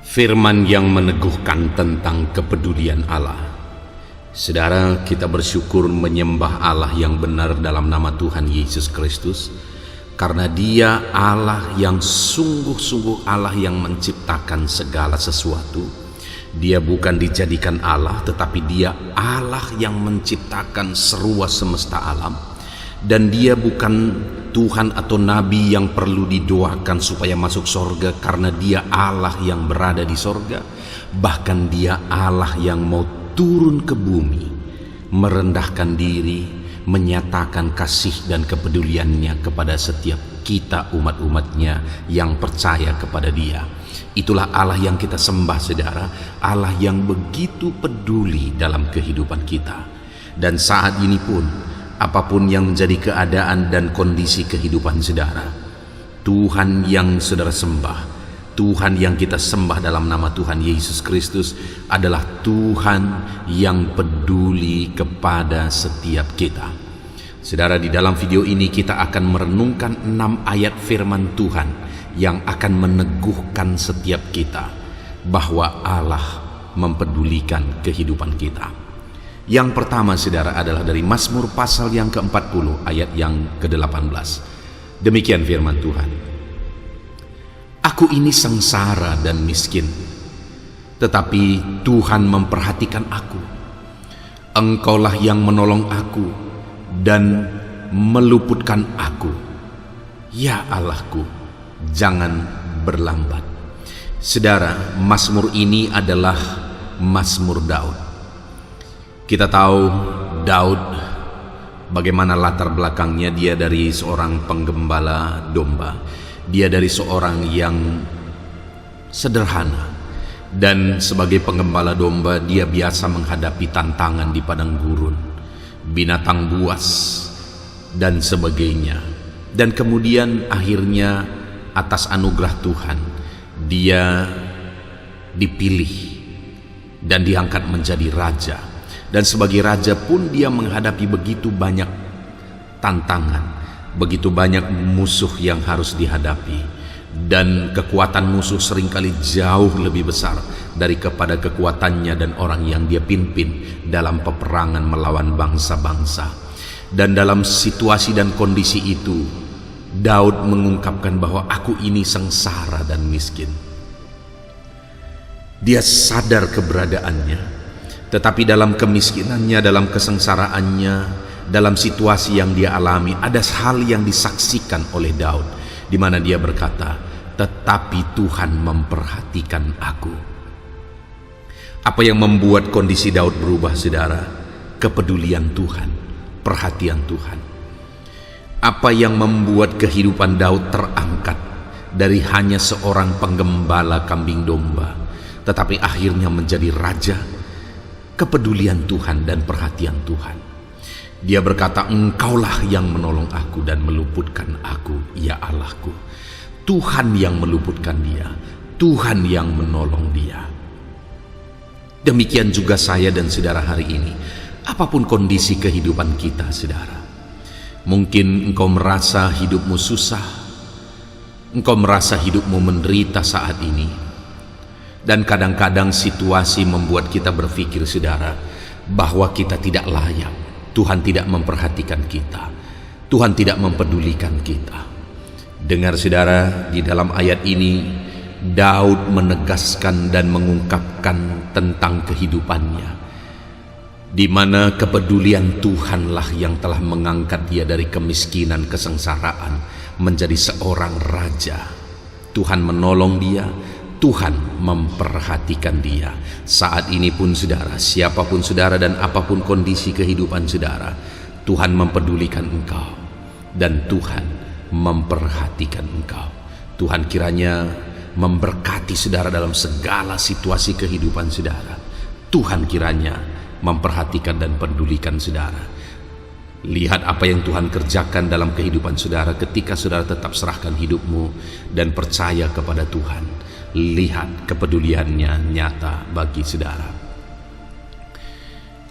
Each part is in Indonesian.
Firman yang meneguhkan tentang kepedulian Allah. Saudara, kita bersyukur menyembah Allah yang benar dalam nama Tuhan Yesus Kristus, karena Dia Allah yang sungguh-sungguh Allah yang menciptakan segala sesuatu. Dia bukan dijadikan Allah, tetapi Dia Allah yang menciptakan seruas semesta alam. Dan Dia bukan Tuhan atau Nabi yang perlu didoakan supaya masuk sorga, karena Dia Allah yang berada di sorga. Bahkan Dia Allah yang mau turun ke bumi, merendahkan diri, menyatakan kasih dan kepeduliannya kepada setiap kita umat-umatnya yang percaya kepada Dia. Itulah Allah yang kita sembah, saudara. Allah yang begitu peduli dalam kehidupan kita. Dan saat ini pun, apapun yang menjadi keadaan dan kondisi kehidupan saudara, Tuhan yang saudara sembah, Tuhan yang kita sembah dalam nama Tuhan Yesus Kristus adalah Tuhan yang peduli kepada setiap kita. Saudara, di dalam video ini kita akan merenungkan 6 ayat firman Tuhan yang akan meneguhkan setiap kita bahwa Allah mempedulikan kehidupan kita. Yang pertama, saudara, adalah dari Mazmur pasal yang ke-40 ayat yang ke-18. Demikian firman Tuhan. Aku ini sengsara dan miskin, tetapi Tuhan memperhatikan aku. Engkaulah yang menolong aku dan meluputkan aku. Ya Allahku, jangan berlambat. Saudara, Mazmur ini adalah Mazmur Daud. Kita tahu Daud bagaimana latar belakangnya. Dia dari seorang penggembala domba. Dia dari seorang yang sederhana. Dan sebagai penggembala domba, dia biasa menghadapi tantangan di padang gurun, binatang buas, dan sebagainya. Dan kemudian akhirnya atas anugerah Tuhan, dia dipilih dan diangkat menjadi raja. Dan sebagai raja pun dia menghadapi begitu banyak tantangan, begitu banyak musuh yang harus dihadapi. Dan kekuatan musuh seringkali jauh lebih besar daripada kekuatannya dan orang yang dia pimpin dalam peperangan melawan bangsa-bangsa. Dan dalam situasi dan kondisi itu, Daud mengungkapkan bahwa aku ini sengsara dan miskin. Dia sadar keberadaannya. Tetapi dalam kemiskinannya, dalam kesengsaraannya, dalam situasi yang dia alami, ada hal yang disaksikan oleh Daud, di mana dia berkata, tetapi Tuhan memperhatikan aku. Apa yang membuat kondisi Daud berubah, saudara? Kepedulian Tuhan, perhatian Tuhan. Apa yang membuat kehidupan Daud terangkat dari hanya seorang penggembala kambing domba, tetapi akhirnya menjadi raja? Kepedulian Tuhan dan perhatian Tuhan. Dia berkata, Engkaulah yang menolong aku dan meluputkan aku, ya Allahku. Tuhan yang meluputkan dia, Tuhan yang menolong dia. Demikian juga saya dan saudara hari ini. Apapun kondisi kehidupan kita, saudara, mungkin engkau merasa hidupmu susah, engkau merasa hidupmu menderita saat ini. Dan kadang-kadang situasi membuat kita berpikir, saudara, bahwa kita tidak layak. Tuhan tidak memperhatikan kita. Tuhan tidak mempedulikan kita. Dengar, saudara, di dalam ayat ini Daud menegaskan dan mengungkapkan tentang kehidupannya, di mana kepedulian Tuhanlah yang telah mengangkat dia dari kemiskinan, kesengsaraan, menjadi seorang raja. Tuhan menolong dia, Tuhan memperhatikan dia. Saat ini pun, saudara, siapapun saudara dan apapun kondisi kehidupan saudara, Tuhan mempedulikan engkau dan Tuhan memperhatikan engkau. Tuhan kiranya memberkati saudara dalam segala situasi kehidupan saudara. Tuhan kiranya memperhatikan dan pedulikan saudara. Lihat apa yang Tuhan kerjakan dalam kehidupan saudara ketika saudara tetap serahkan hidupmu dan percaya kepada Tuhan. Lihat kepeduliannya nyata bagi saudara.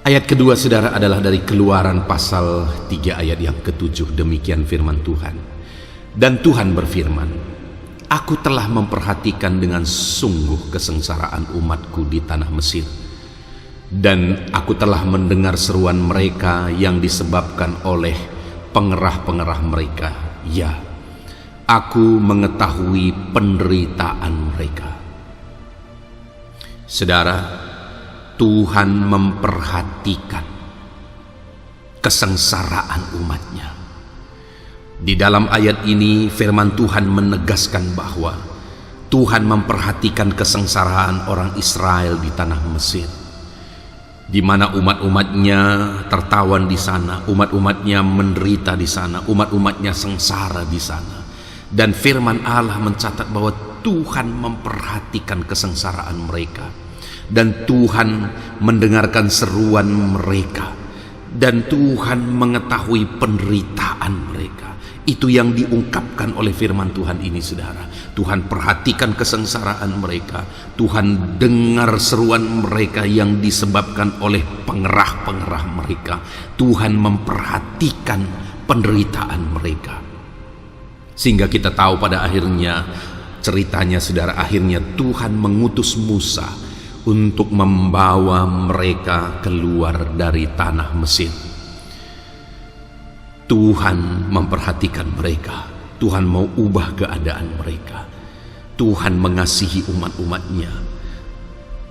Ayat kedua, saudara, adalah dari Keluaran pasal 3 ayat yang ke-7. Demikian firman Tuhan. Dan Tuhan berfirman, Aku telah memperhatikan dengan sungguh kesengsaraan umatku di tanah Mesir, dan aku telah mendengar seruan mereka yang disebabkan oleh pengerah-pengerah mereka. Ya, aku mengetahui penderitaan mereka. Saudara, Tuhan memperhatikan kesengsaraan umatnya. Di dalam ayat ini firman Tuhan menegaskan bahwa Tuhan memperhatikan kesengsaraan orang Israel di tanah Mesir, di mana umat-umatnya tertawan di sana, umat-umatnya menderita di sana, umat-umatnya sengsara di sana. Dan firman Allah mencatat bahwa Tuhan memperhatikan kesengsaraan mereka, dan Tuhan mendengarkan seruan mereka, dan Tuhan mengetahui penderitaan mereka. Itu yang diungkapkan oleh firman Tuhan ini, saudara. Tuhan perhatikan kesengsaraan mereka. Tuhan dengar seruan mereka yang disebabkan oleh pengerah-pengerah mereka. Tuhan memperhatikan penderitaan mereka. Sehingga kita tahu pada akhirnya ceritanya, saudara, akhirnya Tuhan mengutus Musa untuk membawa mereka keluar dari tanah Mesir. Tuhan memperhatikan mereka. Tuhan mau ubah keadaan mereka. Tuhan mengasihi umat-umatnya.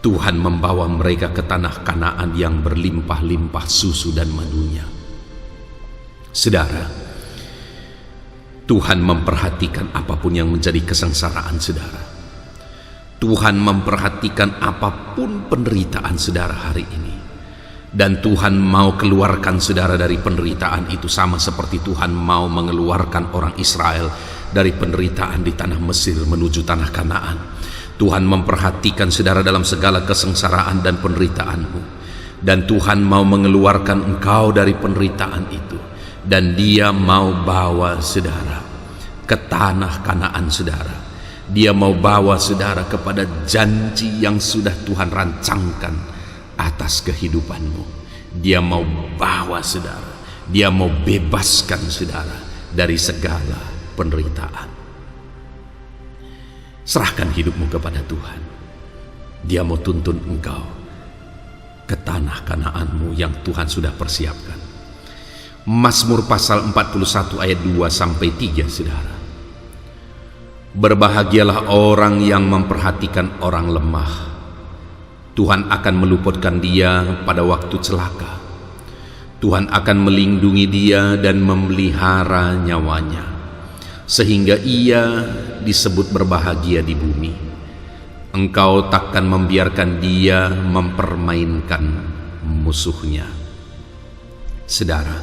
Tuhan membawa mereka ke tanah Kanaan yang berlimpah-limpah susu dan madunya. Saudara, Tuhan memperhatikan apapun yang menjadi kesengsaraan saudara. Tuhan memperhatikan apapun penderitaan saudara hari ini. Dan Tuhan mau keluarkan saudara dari penderitaan itu, sama seperti Tuhan mau mengeluarkan orang Israel dari penderitaan di tanah Mesir menuju tanah Kanaan. Tuhan memperhatikan saudara dalam segala kesengsaraan dan penderitaanmu, dan Tuhan mau mengeluarkan engkau dari penderitaan itu, dan Dia mau bawa saudara ke tanah Kanaan saudara. Dia mau bawa saudara kepada janji yang sudah Tuhan rancangkan atas kehidupanmu. Dia mau bawa saudara, Dia mau bebaskan saudara dari segala penderitaan. Serahkan hidupmu kepada Tuhan. Dia mau tuntun engkau ke tanah Kanaanmu yang Tuhan sudah persiapkan. Mazmur pasal 41 ayat 2-3, saudara. Berbahagialah orang yang memperhatikan orang lemah. Tuhan akan meluputkan dia pada waktu celaka. Tuhan akan melindungi dia dan memelihara nyawanya, sehingga ia disebut berbahagia di bumi. Engkau takkan membiarkan dia mempermainkan musuhnya. Saudara,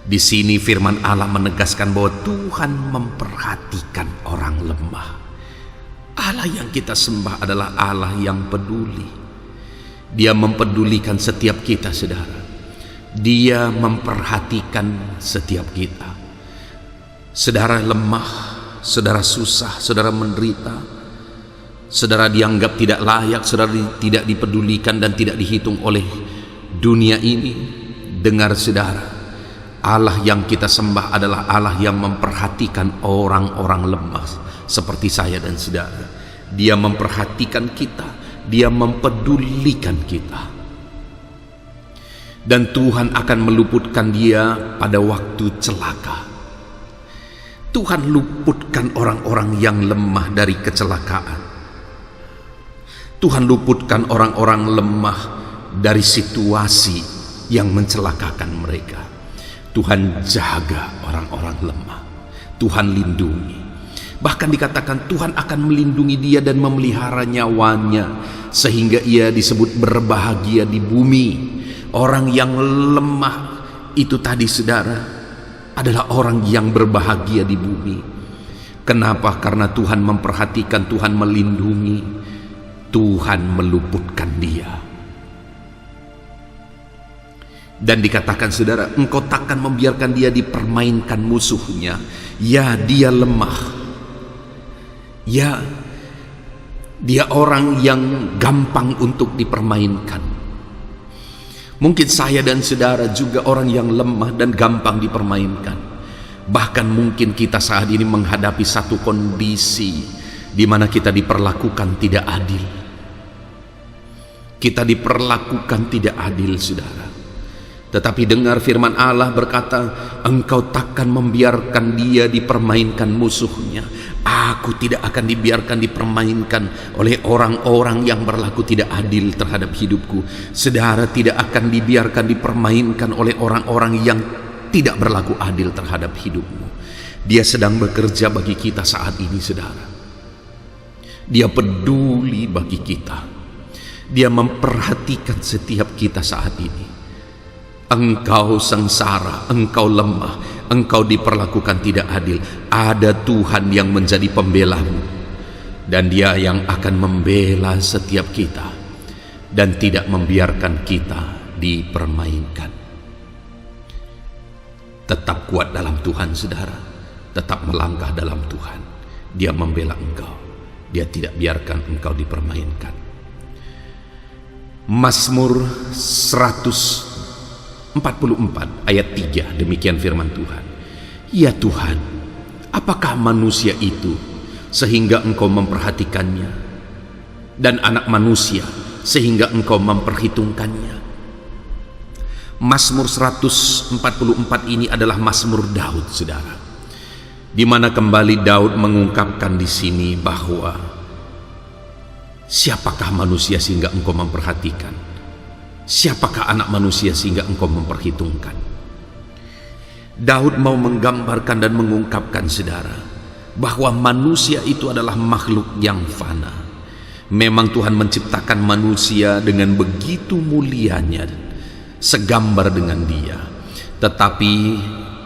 di sini firman Allah menegaskan bahwa Tuhan memperhatikan orang lemah. Allah yang kita sembah adalah Allah yang peduli. Dia mempedulikan setiap kita, saudara. Dia memperhatikan setiap kita. Saudara lemah, saudara susah, saudara menderita, saudara dianggap tidak layak, saudara tidak dipedulikan dan tidak dihitung oleh dunia ini. Dengar saudara, Allah yang kita sembah adalah Allah yang memperhatikan orang-orang lemah seperti saya dan saudara. Dia memperhatikan kita, Dia mempedulikan kita. Dan Tuhan akan meluputkan dia pada waktu celaka. Tuhan luputkan orang-orang yang lemah dari kecelakaan. Tuhan luputkan orang-orang lemah dari situasi yang mencelakakan mereka. Tuhan jaga orang-orang lemah. Tuhan lindungi. Bahkan dikatakan Tuhan akan melindungi dia dan memelihara nyawanya, sehingga ia disebut berbahagia di bumi. Orang yang lemah itu tadi, saudara, adalah orang yang berbahagia di bumi. Kenapa? Karena Tuhan memperhatikan, Tuhan melindungi, Tuhan meluputkan dia. Dan dikatakan, saudara, engkau takkan membiarkan dia dipermainkan musuhnya. Ya, dia lemah. Ya, dia orang yang gampang untuk dipermainkan. Mungkin saya dan saudara juga orang yang lemah dan gampang dipermainkan. Bahkan mungkin kita saat ini menghadapi satu kondisi di mana kita diperlakukan tidak adil. Kita diperlakukan tidak adil, saudara. Tetapi dengar firman Allah berkata, engkau takkan membiarkan dia dipermainkan musuhnya. Aku tidak akan dibiarkan dipermainkan oleh orang-orang yang berlaku tidak adil terhadap hidupku. Saudara tidak akan dibiarkan dipermainkan oleh orang-orang yang tidak berlaku adil terhadap hidupmu. Dia sedang bekerja bagi kita saat ini, saudara. Dia peduli bagi kita. Dia memperhatikan setiap kita saat ini. Engkau sengsara, engkau lemah, engkau diperlakukan tidak adil. Ada Tuhan yang menjadi pembelamu, dan Dia yang akan membela setiap kita dan tidak membiarkan kita dipermainkan. Tetap kuat dalam Tuhan, saudara. Tetap melangkah dalam Tuhan. Dia membela engkau. Dia tidak biarkan engkau dipermainkan. Mazmur 144 ayat 3, demikian firman Tuhan. Ya Tuhan, apakah manusia itu sehingga engkau memperhatikannya, dan anak manusia sehingga engkau memperhitungkannya? Mazmur 144 ini adalah Mazmur Daud, saudara, di mana kembali Daud mengungkapkan di sini bahwa siapakah manusia sehingga engkau memperhatikan? Siapakah anak manusia sehingga engkau memperhitungkan? Daud mau menggambarkan dan mengungkapkan, saudara, bahwa manusia itu adalah makhluk yang fana. Memang Tuhan menciptakan manusia dengan begitu mulianya, segambar dengan Dia. Tetapi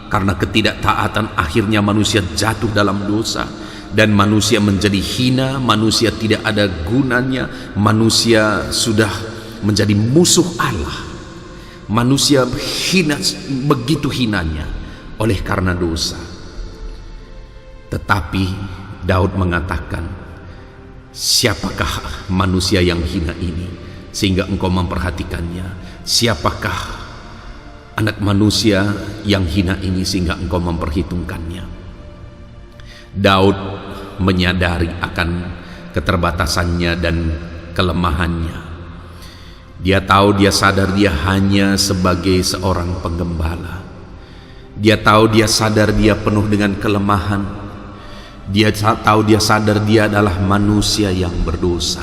karena ketidaktaatan, akhirnya manusia jatuh dalam dosa, dan manusia menjadi hina, manusia tidak ada gunanya, manusia sudah menjadi musuh Allah. Manusia hina, begitu hinanya oleh karena dosa. Tetapi Daud mengatakan, siapakah manusia yang hina ini sehingga engkau memperhatikannya? Siapakah anak manusia yang hina ini sehingga engkau memperhitungkannya? Daud menyadari akan keterbatasannya dan kelemahannya. Dia tahu, dia sadar dia hanya sebagai seorang penggembala. Dia tahu, dia sadar dia penuh dengan kelemahan. Dia tahu, dia sadar dia adalah manusia yang berdosa.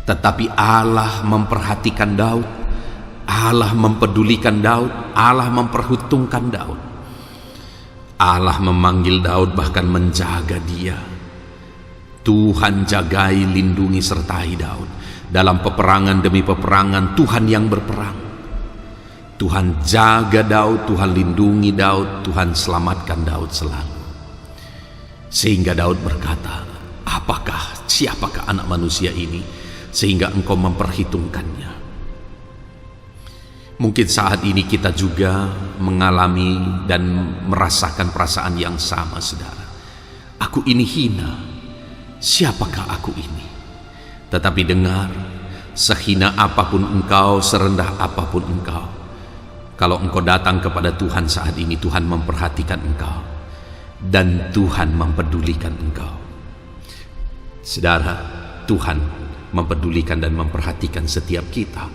Tetapi Allah memperhatikan Daud, Allah mempedulikan Daud, Allah memperhitungkan Daud. Allah memanggil Daud, bahkan menjaga dia. Tuhan jagai, lindungi, sertai Daud. Dalam peperangan demi peperangan, Tuhan yang berperang. Tuhan jaga Daud, Tuhan lindungi Daud, Tuhan selamatkan Daud selalu. Sehingga Daud berkata, siapakah anak manusia ini sehingga engkau memperhitungkannya? Mungkin saat ini kita juga mengalami dan merasakan perasaan yang sama, saudara. Aku ini hina, siapakah aku ini? Tetapi dengar, sehina apapun engkau, serendah apapun engkau, kalau engkau datang kepada Tuhan saat ini, Tuhan memperhatikan engkau dan Tuhan mempedulikan engkau. Saudara, Tuhan mempedulikan dan memperhatikan setiap kita.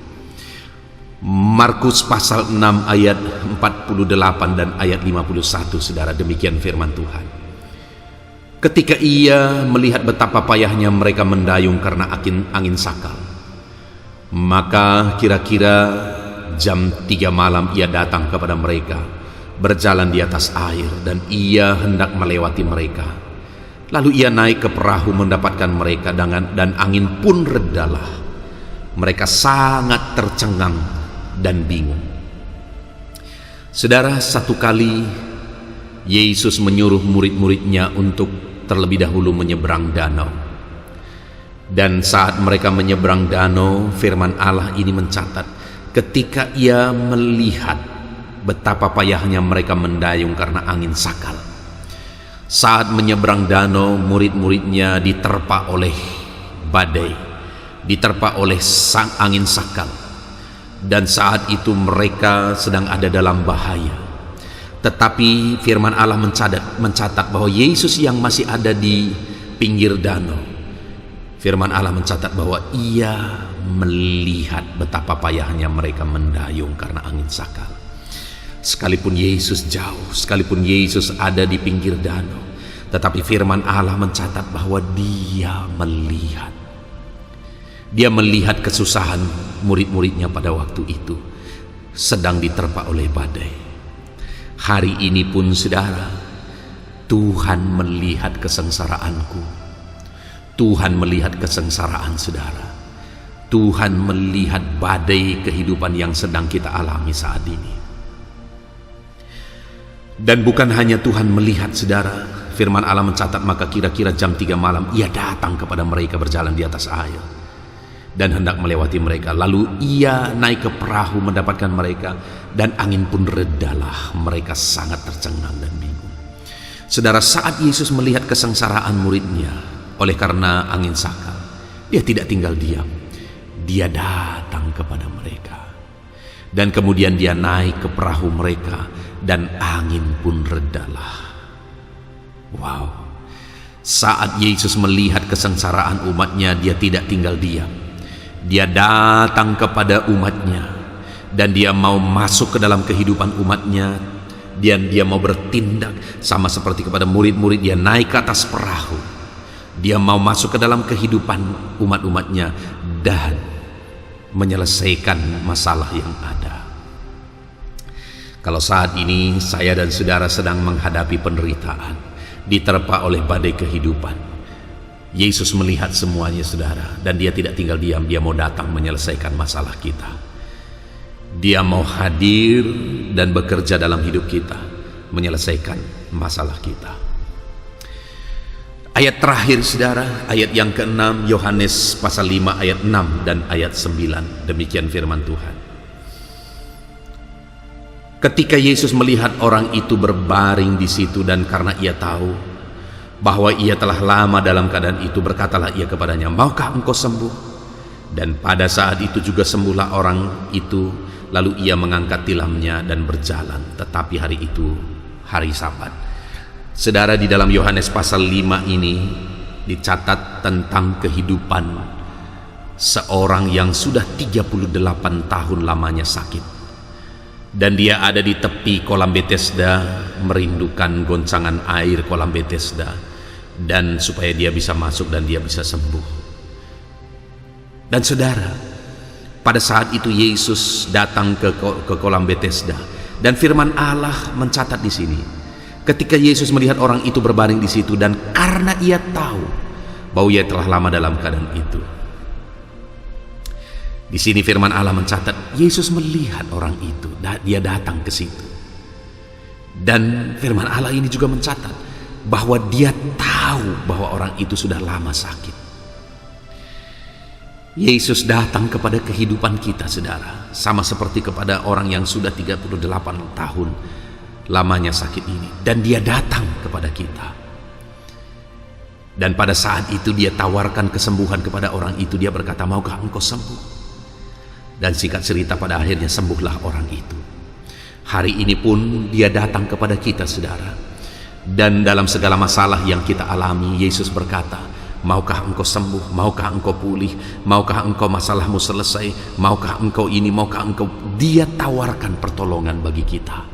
Markus pasal 6 ayat 48 dan ayat 51, saudara, demikian firman Tuhan. Ketika ia melihat betapa payahnya mereka mendayung karena angin sakal, maka kira-kira jam 3 malam ia datang kepada mereka, berjalan di atas air, dan ia hendak melewati mereka. Lalu ia naik ke perahu mendapatkan mereka, dan angin pun redalah. Mereka sangat tercengang dan bingung. Saudara, satu kali Yesus menyuruh murid-muridnya untuk terlebih dahulu menyeberang danau. Dan saat mereka menyeberang danau, firman Allah ini mencatat, ketika ia melihat betapa payahnya mereka mendayung karena angin sakal. Saat menyeberang danau, murid-muridnya diterpa oleh badai, diterpa oleh angin sakal. Dan saat itu mereka sedang ada dalam bahaya. Tetapi firman Allah mencatat bahwa Yesus yang masih ada di pinggir danau, firman Allah mencatat bahwa ia melihat betapa payahnya mereka mendayung karena angin sakal. Sekalipun Yesus jauh, sekalipun Yesus ada di pinggir danau, tetapi firman Allah mencatat bahwa dia melihat. Dia melihat kesusahan murid-muridnya pada waktu itu sedang diterpa oleh badai. Hari ini pun saudara, Tuhan melihat kesengsaraanku. Tuhan melihat kesengsaraan saudara. Tuhan melihat badai kehidupan yang sedang kita alami saat ini. Dan bukan hanya Tuhan melihat saudara, firman Allah mencatat maka kira-kira jam 3 malam ia datang kepada mereka berjalan di atas air dan hendak melewati mereka. Lalu ia naik ke perahu mendapatkan mereka, dan angin pun redalah. Mereka sangat tercengang dan bingung. Saudara, saat Yesus melihat kesengsaraan muridnya oleh karena angin sakal, dia tidak tinggal diam. Dia datang kepada mereka, dan kemudian dia naik ke perahu mereka, dan angin pun redalah. Wow. Saat Yesus melihat kesengsaraan umatnya, dia tidak tinggal diam. Dia datang kepada umatnya, dan dia mau masuk ke dalam kehidupan umatnya, dan dia mau bertindak sama seperti kepada murid-murid. Dia naik ke atas perahu, dia mau masuk ke dalam kehidupan umat-umatnya dan menyelesaikan masalah yang ada. Kalau saat ini saya dan saudara sedang menghadapi penderitaan, diterpa oleh badai kehidupan, Yesus melihat semuanya saudara, dan dia tidak tinggal diam. Dia mau datang menyelesaikan masalah kita. Dia mau hadir dan bekerja dalam hidup kita, menyelesaikan masalah kita. Ayat terakhir saudara, ayat yang ke-6, Yohanes pasal 5 ayat 6 dan ayat 9. Demikian firman Tuhan. Ketika Yesus melihat orang itu berbaring di situ, dan karena ia tahu bahwa ia telah lama dalam keadaan itu, berkatalah ia kepadanya, "Maukah engkau sembuh?" Dan pada saat itu juga sembuhlah orang itu. Lalu ia mengangkat tilamnya dan berjalan. Tetapi hari itu hari Sabat. Saudara, di dalam Yohanes pasal 5 ini dicatat tentang kehidupan seorang yang sudah 38 tahun lamanya sakit, dan dia ada di tepi kolam Betesda, merindukan goncangan air kolam Betesda, dan supaya dia bisa masuk dan dia bisa sembuh. Dan saudara, pada saat itu Yesus datang ke kolam Betesda, dan firman Allah mencatat di sini, ketika Yesus melihat orang itu berbaring di situ, dan karena ia tahu bahwa ia telah lama dalam keadaan itu. Di sini firman Allah mencatat Yesus melihat orang itu, dia datang ke situ. Dan firman Allah ini juga mencatat bahwa dia tahu bahwa orang itu sudah lama sakit. Yesus datang kepada kehidupan kita saudara, sama seperti kepada orang yang sudah 38 tahun lamanya sakit ini, dan dia datang kepada kita. Dan pada saat itu dia tawarkan kesembuhan kepada orang itu. Dia berkata, "Maukah engkau sembuh?" Dan singkat cerita, pada akhirnya sembuhlah orang itu. Hari ini pun dia datang kepada kita saudara. Dan dalam segala masalah yang kita alami, Yesus berkata, "Maukah engkau sembuh? Maukah engkau pulih? Maukah engkau masalahmu selesai? Maukah engkau ini? Maukah engkau?" Dia tawarkan pertolongan bagi kita.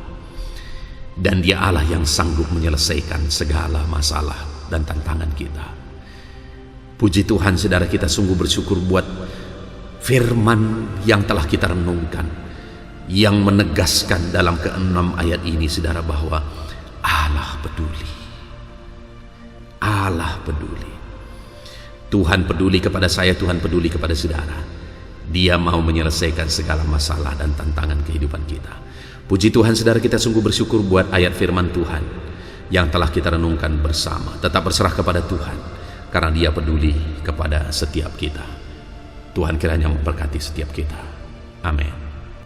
Dan dia Allah yang sanggup menyelesaikan segala masalah dan tantangan kita. Puji Tuhan saudara, kita sungguh bersyukur buat firman yang telah kita renungkan, yang menegaskan dalam ke-6 ayat ini saudara, bahwa Allah peduli. Allah peduli. Tuhan peduli kepada saya, Tuhan peduli kepada saudara. Dia mau menyelesaikan segala masalah dan tantangan kehidupan kita. Puji Tuhan saudara, kita sungguh bersyukur buat ayat firman Tuhan yang telah kita renungkan bersama. Tetap berserah kepada Tuhan, karena Dia peduli kepada setiap kita. Tuhan kiranya memberkati setiap kita. Amin.